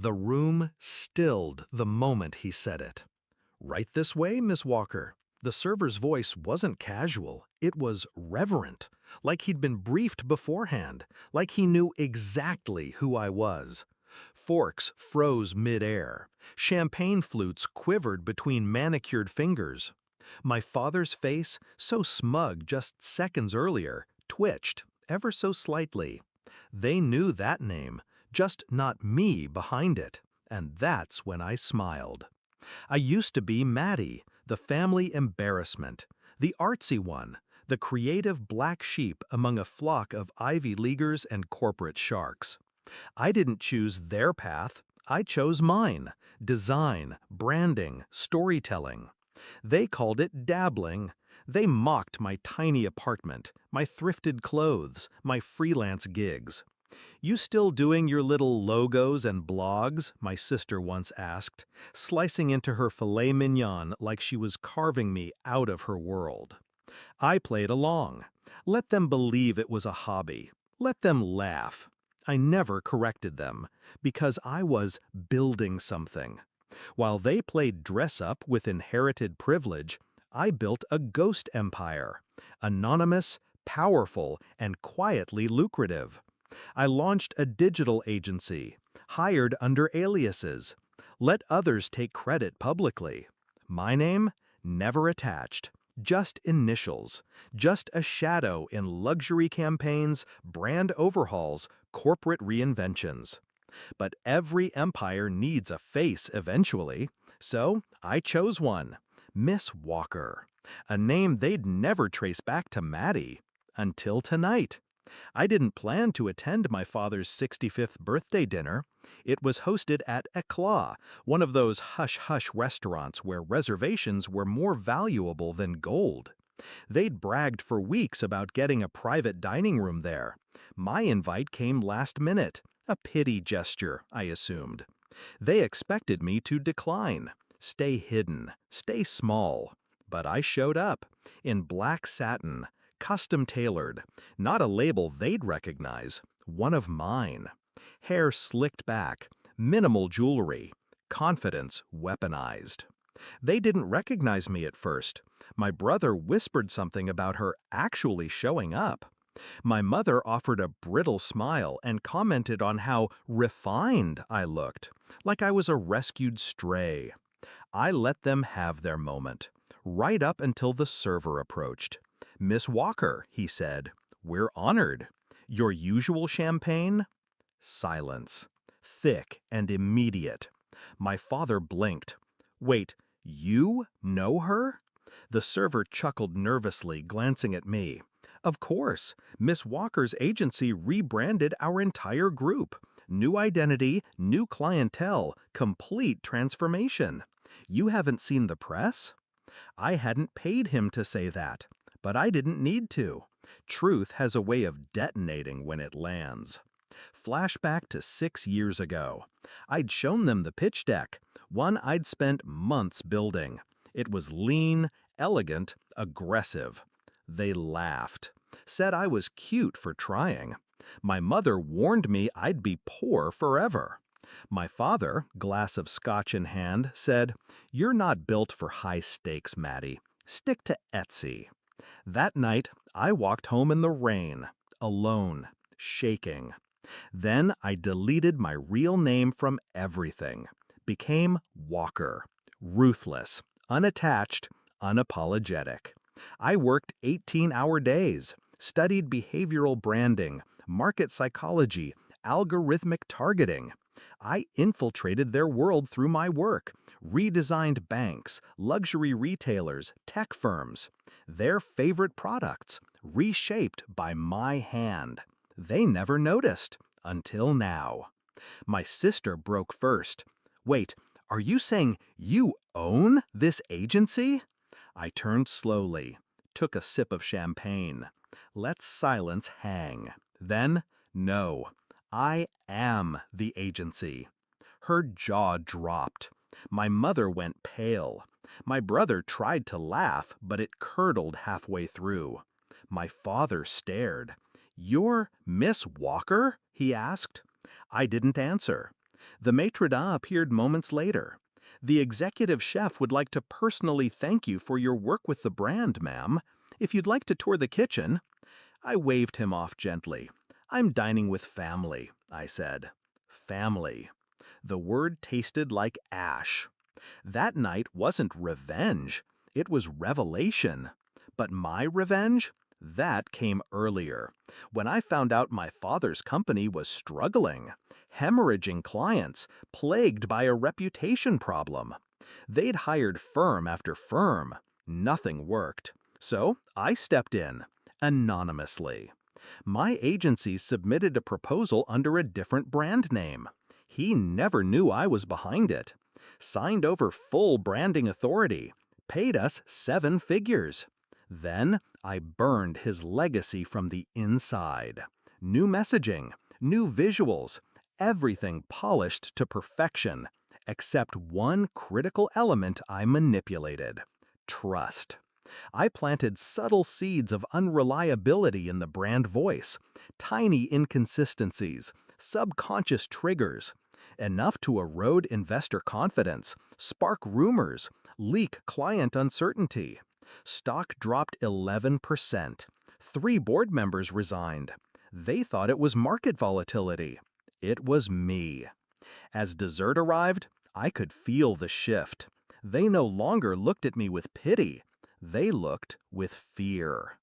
The room stilled the moment he said it. "Right this way, Miss Walker." The server's voice wasn't casual, it was reverent, like he'd been briefed beforehand, like he knew exactly who I was. Forks froze mid-air. Champagne flutes quivered between manicured fingers. My father's face, so smug just seconds earlier, twitched, ever so slightly. They knew that name, just not me behind it, and that's when I smiled. I used to be Maddie, the family embarrassment, the artsy one, the creative black sheep among a flock of Ivy Leaguers and corporate sharks. I didn't choose their path, I chose mine: design, branding, storytelling. They called it dabbling. They mocked my tiny apartment, my thrifted clothes, my freelance gigs. "You still doing your little logos and blogs?" my sister once asked, slicing into her filet mignon like she was carving me out of her world. I played along. Let them believe it was a hobby. Let them laugh. I never corrected them, because I was building something. While they played dress-up with inherited privilege, I built a ghost empire, anonymous, powerful, and quietly lucrative. I launched a digital agency, hired under aliases, let others take credit publicly. My name? Never attached. Just initials, just a shadow in luxury campaigns, brand overhauls, corporate reinventions. But every empire needs a face eventually, so I chose one: Miss Walker, a name they'd never trace back to Maddie. Until tonight. I didn't plan to attend my father's 65th birthday dinner. It was hosted at Eclat, one of those hush-hush restaurants where reservations were more valuable than gold. They'd bragged for weeks about getting a private dining room there. My invite came last minute, a pity gesture, I assumed. They expected me to decline, stay hidden, stay small. But I showed up, in black satin, custom-tailored, not a label they'd recognize, one of mine. Hair slicked back, minimal jewelry, confidence weaponized. They didn't recognize me at first. My brother whispered something about her actually showing up. My mother offered a brittle smile and commented on how refined I looked, like I was a rescued stray. I let them have their moment, right up until the server approached. "Miss Walker," he said, "we're honored. Your usual champagne?" Silence. Thick and immediate. My father blinked. "Wait, you know her?" The server chuckled nervously, glancing at me. "Of course, Miss Walker's agency rebranded our entire group. New identity, new clientele, complete transformation. You haven't seen the press?" I hadn't paid him to say that, but I didn't need to. Truth has a way of detonating when it lands. Flashback to 6 years ago. I'd shown them the pitch deck, one I'd spent months building. It was lean, elegant, aggressive. They laughed, said I was cute for trying. My mother warned me I'd be poor forever. My father, glass of scotch in hand, said, "You're not built for high stakes, Maddie. Stick to Etsy." That night, I walked home in the rain, alone, shaking. Then I deleted my real name from everything, became Walker, ruthless, unattached, unapologetic. I worked 18-hour days, studied behavioral branding, market psychology, algorithmic targeting. I infiltrated their world through my work, redesigned banks, luxury retailers, tech firms. Their favorite products, reshaped by my hand. They never noticed, until now. My sister broke first. "Wait, are you saying you own this agency?" I turned slowly, took a sip of champagne. Let silence hang. Then, "No, I am the agency." Her jaw dropped. My mother went pale. My brother tried to laugh, but it curdled halfway through. My father stared. "You're Miss Walker?" he asked. I didn't answer. The maitre d' appeared moments later. The executive chef would like to personally thank you for your work with the brand, ma'am. If you'd like to tour the kitchen. I waved him off gently. I'm dining with family, I said. Family. The word tasted like ash. That night wasn't revenge, it was revelation. But my revenge? That came earlier, when I found out my father's company was struggling, hemorrhaging clients, plagued by a reputation problem. They'd hired firm after firm. Nothing worked. So I stepped in, anonymously. My agency submitted a proposal under a different brand name. He never knew I was behind it. Signed over full branding authority. Paid us 7 figures. Then I burned his legacy from the inside. New messaging, new visuals, everything polished to perfection, except one critical element I manipulated: trust. I planted subtle seeds of unreliability in the brand voice, tiny inconsistencies, subconscious triggers, enough to erode investor confidence, spark rumors, leak client uncertainty. Stock dropped 11%. 3 board members resigned. They thought it was market volatility. It was me. As dessert arrived, I could feel the shift. They no longer looked at me with pity. They looked with fear.